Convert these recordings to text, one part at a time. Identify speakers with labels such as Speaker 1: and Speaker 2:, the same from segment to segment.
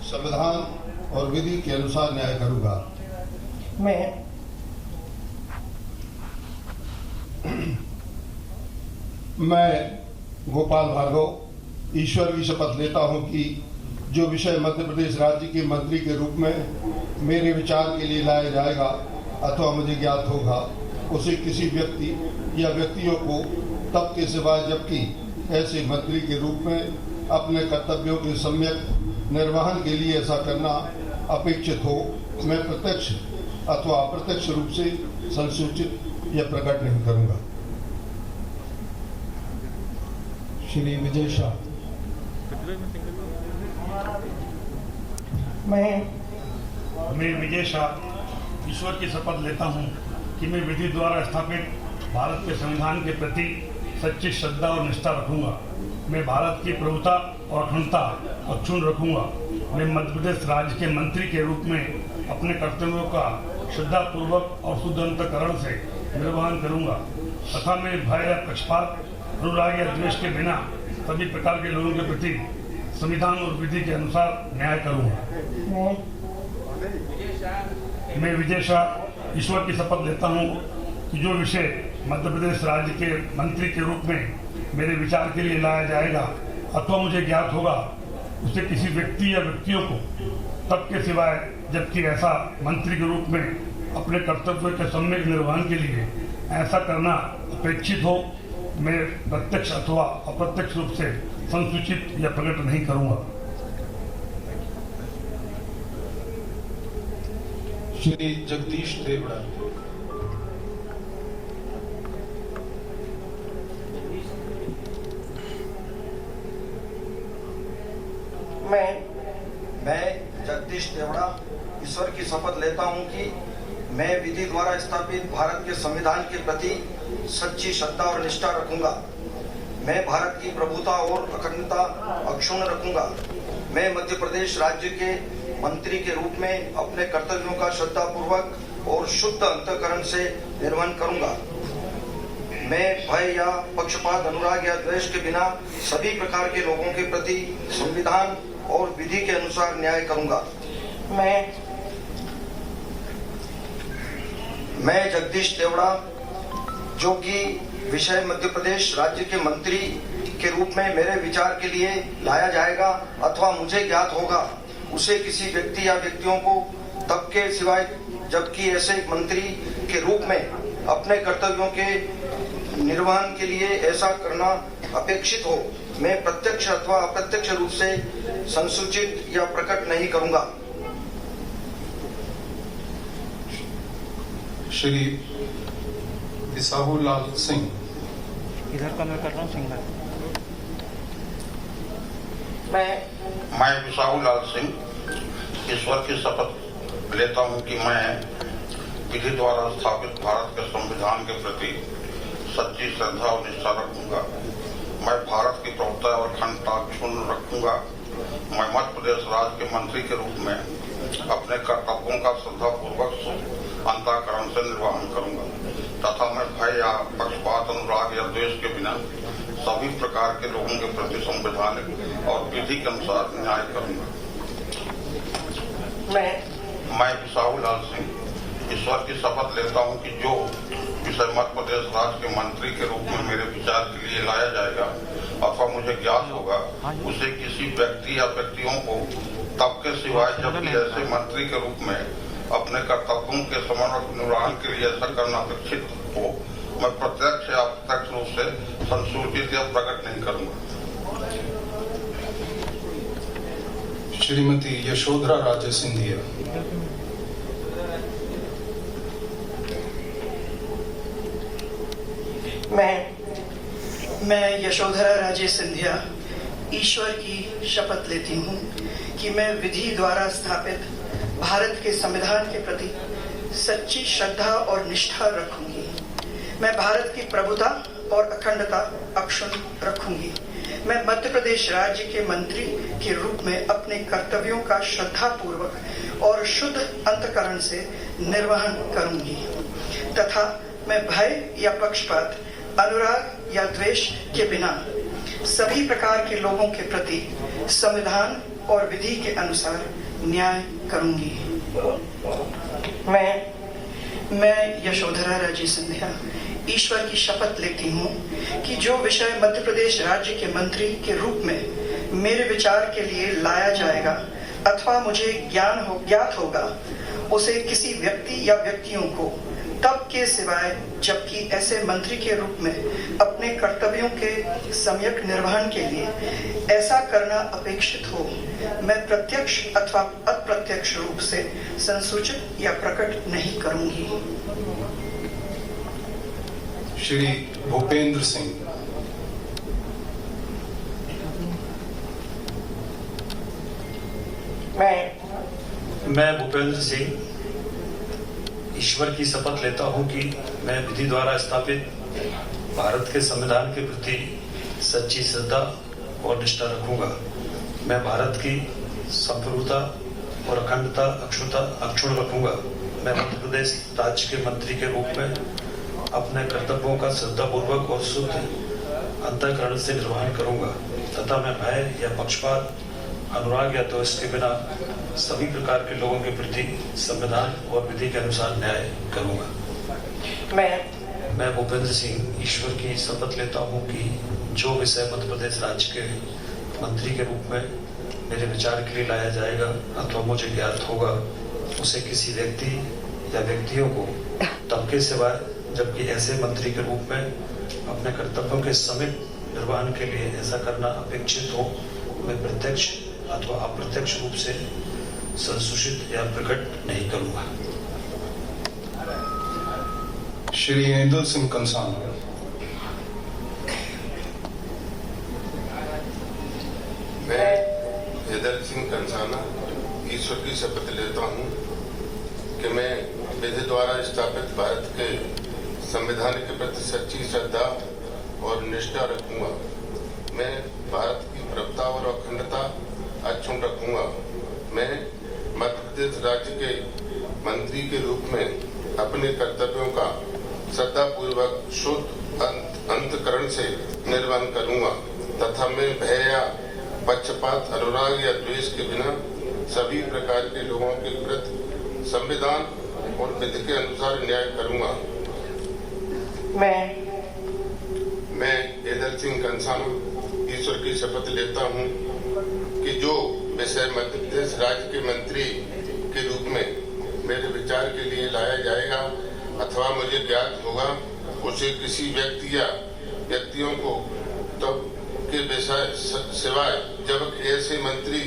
Speaker 1: संविधान और विधि के अनुसार न्याय करूंगा। मैं गोपाल भार्गव ईश्वर की शपथ लेता हूं कि जो विषय मध्य प्रदेश राज्य के मंत्री के रूप में मेरे विचार के लिए लाया जाएगा अथवा मुझे ज्ञात होगा, उसे किसी व्यक्ति या व्यक्तियों को तब के सिवाय जबकि ऐसे मंत्री के रूप में अपने कर्तव्यों के सम्यक निर्वहन के लिए ऐसा करना अपेक्षित हो, मैं प्रत्यक्ष अथवा अप्रत्यक्ष रूप से संसूचित या प्रकट नहीं करूंगा।
Speaker 2: श्री विजय शाह।
Speaker 3: मैं विजय शाह ईश्वर की शपथ लेता हूं कि मैं विधि द्वारा स्थापित भारत के संविधान के प्रति सच्ची श्रद्धा और निष्ठा रखूंगा। मैं भारत की प्रभुता और अखंडता अक्षुण्ण रखूंगा। मैं मध्य प्रदेश राज्य के मंत्री के रूप में अपने कर्तव्यों का श्रद्धापूर्वक और शुद्ध अंतःकरण से निर्वहन करूंगा तथा मैं भय या पक्षपात, अनुराग या द्वेष के बिना सभी प्रकार के लोगों के प्रति संविधान और विधि के अनुसार न्याय करूंगा। मैं विजय शाह ईश्वर की शपथ लेता हूं कि जो विषय मध्य प्रदेश राज्य के मंत्री के रूप में मेरे विचार के लिए लाया जाएगा अथवा मुझे ज्ञात होगा, उसे किसी व्यक्ति या व्यक्तियों को तब के सिवाय जबकि ऐसा मंत्री के रूप में अपने कर्तव्यों के सम्यक निर्वहन के लिए ऐसा करना अपेक्षित हो, मैं प्रत्यक्ष अथवा अप्रत्यक्ष रूप से संसूचित या प्रकट नहीं करूंगा।
Speaker 2: श्री जगदीश देवड़ा।
Speaker 4: मैं जगदीश देवड़ा ईश्वर की शपथ लेता हूं कि मैं विधि द्वारा स्थापित भारत के संविधान के प्रति सच्ची श्रद्धा और निष्ठा रखूंगा। मैं भारत की प्रभुता और अखंडता अक्षुण्ण रखूंगा। मैं मध्य प्रदेश राज्य के मंत्री के रूप में अपने कर्तव्यों का श्रद्धापूर्वक और शुद्ध अंतःकरण से निर्वहन करूंगा। मैं भय या पक्षपात, अनुराग या द्वेष के बिना सभी प्रकार के लोगों के प्रति संविधान और विधि के अनुसार न्याय करूंगा। मैं जगदीश देवड़ा, जो कि विषय मध्य प्रदेश राज्य के मंत्री के रूप में मेरे विचार के लिए लाया जाएगा अथवा मुझे ज्ञात होगा, उसे किसी व्यक्ति या व्यक्तियों को तब के सिवाय जबकि ऐसे मंत्री के रूप में अपने कर्तव्यों के निर्वहन के लिए ऐसा करना अपेक्षित हो, मैं प्रत्यक्ष अथवा अप्रत्यक्ष रूप से संसूचित या प्रकट नहीं करूंगा।
Speaker 2: श्री बिसाहूलाल सिंह।
Speaker 5: इधर का मैं कर रहा हूँ सिंगर।
Speaker 6: मैं बिसाहूलाल सिंह ईश्वर की शपथ लेता हूं कि मैं विधि द्वारा स्थापित भारत के संविधान के प्रति सच्ची श्रद्धा और निष्ठा रखूंगा। मैं भारत की प्रभुता और अखंडता अक्षुण्ण रखूंगा। मैं मध्य प्रदेश राज्य के मंत्री के रूप में अपने कर्तव्यों का श्रद्धापूर्वक अंतःकरण से निर्वहन करूंगा तथा मैं भय या पक्षपात, अनुराग या द्वेष के बिना सभी प्रकार के लोगों के प्रति संवैधानिक और विधि के अनुसार न्याय करूंगा। मैं बिसाहूलाल सिंह ईश्वर की शपथ लेता हूं कि जो विषय मध्य प्रदेश राज्य के मंत्री के रूप में मेरे विचार के लिए लाया जाएगा अथवा मुझे ज्ञात होगा, उसे किसी व्यक्ति या व्यक्तियों को तब के सिवाय जबकि ऐसे मंत्री के रूप में अपने कर्तव्यों के समन्वय निर्वहन के लिए ऐसा करना अपेक्षित हो, मैं प्रत्यक्ष या अप्रत्यक्ष रूप से संसूचित या प्रकट नहीं करूंगा।
Speaker 2: श्रीमती यशोधरा राजे सिंधिया।
Speaker 7: मैं यशोधरा राजे सिंधिया ईश्वर की शपथ लेती हूँ कि मैं विधि द्वारा स्थापित भारत के संविधान के प्रति सच्ची श्रद्धा और निष्ठा रखूंगी। मैं भारत की प्रभुता और अखंडता अक्षुण्ण रखूंगी। मैं मध्य प्रदेश राज्य के मंत्री के रूप में अपने कर्तव्यों का श्रद्धापूर्वक और शुद्ध अंतःकरण से निर्वहन करूंगी तथा मैं भय या पक्षपात, अनुराग या द्वेष के बिना सभी प्रकार के लोगों के प्रति संविधान और विधि के अनुसार न्याय करूंगी। मैं यशोधरा राजे सिंधिया ईश्वर की शपथ लेती हूँ कि जो विषय मध्य प्रदेश राज्य के मंत्री के रूप में मेरे विचार के लिए लाया जाएगा अथवा मुझे ज्ञात होगा, उसे किसी व्यक्ति या व्यक्तियों को तब के सिवाय जबकि ऐसे मंत्री के रूप में अपने कर्तव्यों के सम्यक निर्वहन के लिए ऐसा करना अपेक्षित हो, मैं प्रत्यक्ष अथवा अप्रत्यक्ष रूप से संसूचित या प्रकट नहीं करूंगी।
Speaker 2: श्री भूपेंद्र सिंह।
Speaker 8: मैं भूपेंद्र सिंह ईश्वर की शपथ लेता हूं कि मैं विधि द्वारा स्थापित भारत के संविधान के प्रति सच्ची श्रद्धा और निष्ठा रखूंगा। मैं भारत की संप्रभुता और अखंडता अक्षुण्ण रखूंगा। मैं मध्य प्रदेश राज्य के मंत्री के रूप में अपने कर्तव्यों का श्रद्धापूर्वक और शुद्ध अंतःकरण से निर्वहन करूंगा तथा मैं भय या पक्षपात, अनुराग या द्वेष के बिना सभी प्रकार के लोगों के प्रति संविधान और विधि के अनुसार न्याय करूंगा। मैं भूपेंद्र सिंह ईश्वर की शपथ लेता हूं कि जो विषय मध्य प्रदेश राज्य के मंत्री के रूप में मेरे विचार के लिए लाया जाएगा अथवा मुझे ज्ञात होगा, उसे किसी व्यक्ति या व्यक्तियों को तब के सिवाय जबकि ऐसे मंत्री के रूप में अपने कर्तव्यों के समित निर्वहन के लिए ऐसा करना अपेक्षित हो, मैं प्रत्यक्ष अथवा अप्रत्यक्ष रूप से संसूचित या प्रकट नहीं करूंगा।
Speaker 2: श्री इंदुल सिंह कंसाना।
Speaker 9: मैं इंदुल सिंह कंसाना ईश्वर की शपथ लेता हूं कि मैं विधि द्वारा स्थापित भारत के संविधान के प्रति सच्ची श्रद्धा और निष्ठा रखूंगा। मैं भारत की प्रभुता और अखंडता अक्षुण्ण रखूंगा। मैं मध्य प्रदेश राज्य के मंत्री के रूप में अपने कर्तव्यों का श्रद्धापूर्वक शुद्ध अंतःकरण से निर्वहन करूंगा तथा मैं भय या पक्षपात, अनुराग या द्वेष के बिना सभी प्रकार के लोगों के प्रति संविधान और विधि के अनुसार न्याय करूंगा। मैं इंदुल सिंह कंसाना ईश्वर की शपथ लेता हूं कि जो विषय मध्य प्रदेश राज्य के मंत्री के रूप में मेरे विचार के लिए लाया जाएगा अथवा मुझे ज्ञात होगा, उसे किसी व्यक्ति या व्यक्तियों को तब के विषय सिवाय जब ऐसे मंत्री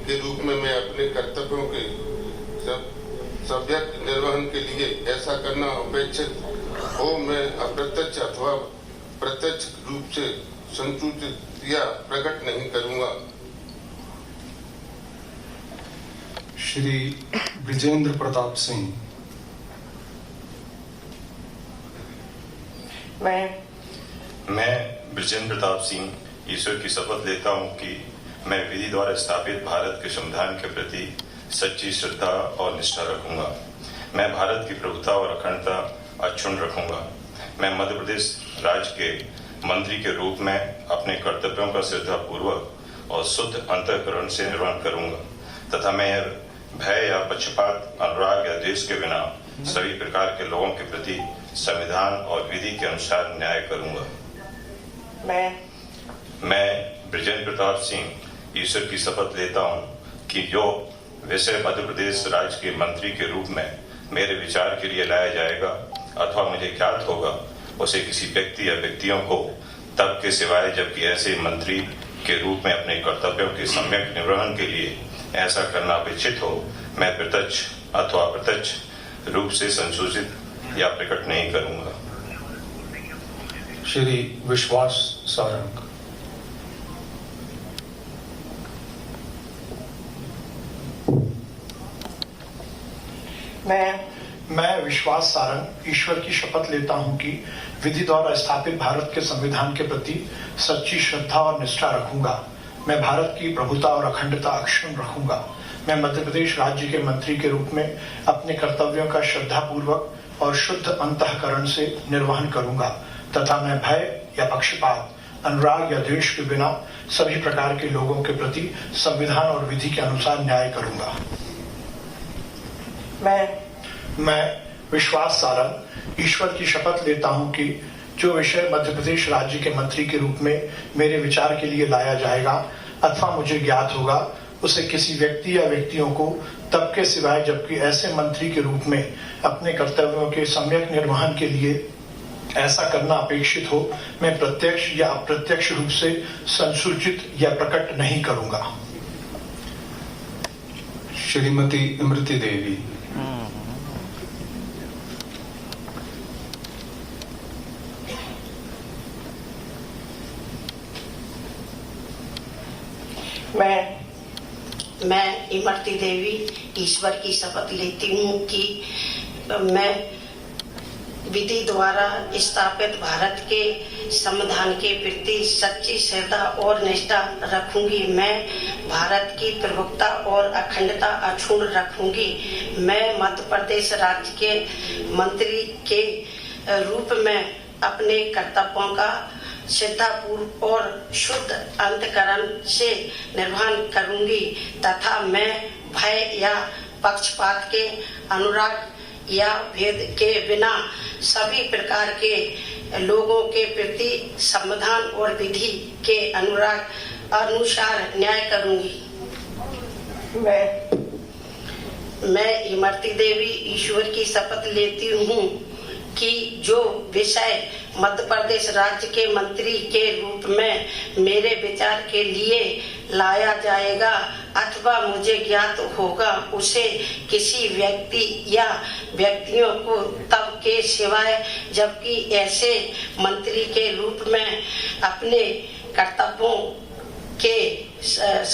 Speaker 9: के रूप में मैं अपने कर्तव्यों के सम्यक निर्वहन के लिए ऐसा करना अपेक्षित हो, मैं अप्रत्यक्ष अथवा प्रत्यक्ष रूप से संसूचित या प्रकट नहीं करूंगा।
Speaker 2: श्री विजेंद्र प्रताप सिंह।
Speaker 10: मैं विजेंद्र प्रताप सिंह ईश्वर की शपथ लेता हूं कि मैं विधि द्वारा स्थापित भारत के संविधान के प्रति सच्ची श्रद्धा और निष्ठा रखूंगा। मैं भारत की प्रभुता और अखंडता अक्षुण्ण रखूंगा। मैं मध्य प्रदेश राज्य के मंत्री के रूप में अपने कर्तव्यों का श्रद्धापूर्वक और शुद्ध अंतःकरण से निर्वहन करूंगा तथा मैं भय या पक्षपात, अनुराग या द्वेष के बिना सभी प्रकार के लोगों के प्रति संविधान और विधि के अनुसार न्याय करूंगा। मैं विजेंद्र प्रताप सिंह ईश्वर की शपथ लेता हूं कि जो विषय मध्य प्रदेश राज्य के मंत्री के रूप में मेरे विचार के लिए लाया जाएगा अथवा मुझे ज्ञात होगा, उसे किसी व्यक्ति या व्यक्तियों को तब के सिवाय जबकि ऐसे मंत्री के रूप में अपने कर्तव्यों के सम्यक निर्वहन के लिए ऐसा करना अपेक्षित हो, मैं प्रत्यक्ष अथवा अप्रत्यक्ष रूप से संसूचित या प्रकट नहीं करूंगा।
Speaker 2: श्री विश्वास सारंग।
Speaker 11: मैं विश्वास सारंग ईश्वर की शपथ लेता हूं कि विधि द्वारा स्थापित भारत के संविधान के प्रति सच्ची श्रद्धा और निष्ठा रखूंगा। मैं भारत की प्रभुता और अखंडता अक्षुण्ण रखूंगा। मैं मध्य प्रदेश राज्य के मंत्री के रूप में अपने कर्तव्यों का श्रद्धापूर्वक और शुद्ध अंतःकरण से निर्वहन करूंगा तथा मैं भय या पक्षपात, अनुराग या द्वेष के बिना सभी प्रकार के लोगों के प्रति संविधान और विधि के अनुसार न्याय करूंगा। मैं विश्वास सारंग ईश्वर की शपथ लेता हूं कि जो विषय मध्य प्रदेश राज्य के मंत्री के रूप में मेरे विचार के लिए लाया जाएगा अथवा मुझे ज्ञात होगा, उसे किसी व्यक्ति या व्यक्तियों को तब के सिवाय जबकि ऐसे मंत्री के रूप में अपने कर्तव्यों के सम्यक निर्वहन के लिए ऐसा करना अपेक्षित हो, मैं प्रत्यक्ष या अप्रत्यक्ष रूप से संसूचित या प्रकट नहीं करूंगा।
Speaker 2: श्रीमती इमरती देवी।
Speaker 12: मैं इमरती देवी ईश्वर की शपथ लेती हूँ कि मैं विधि द्वारा स्थापित भारत के संविधान के प्रति सच्ची श्रद्धा और निष्ठा रखूंगी। मैं भारत की प्रभुता और अखंडता अक्षुण्ण रखूंगी। मैं मध्य प्रदेश राज्य के मंत्री के रूप में अपने कर्तव्यों का श्रद्धापूर्व और शुद्ध अंतकरण से निर्वहन करूंगी तथा मैं भय या पक्षपात के अनुराग या भेद के बिना सभी प्रकार के लोगों के प्रति संविधान और विधि के अनुसार न्याय करूंगी। मैं इमरती देवी ईश्वर की शपथ लेती हूँ कि जो विषय मध्य प्रदेश राज्य के मंत्री के रूप में मेरे विचार के लिए लाया जाएगा अथवा मुझे ज्ञात होगा, उसे किसी व्यक्ति या व्यक्तियों को तब के सिवाय जबकि ऐसे मंत्री के रूप में अपने कर्तव्यों के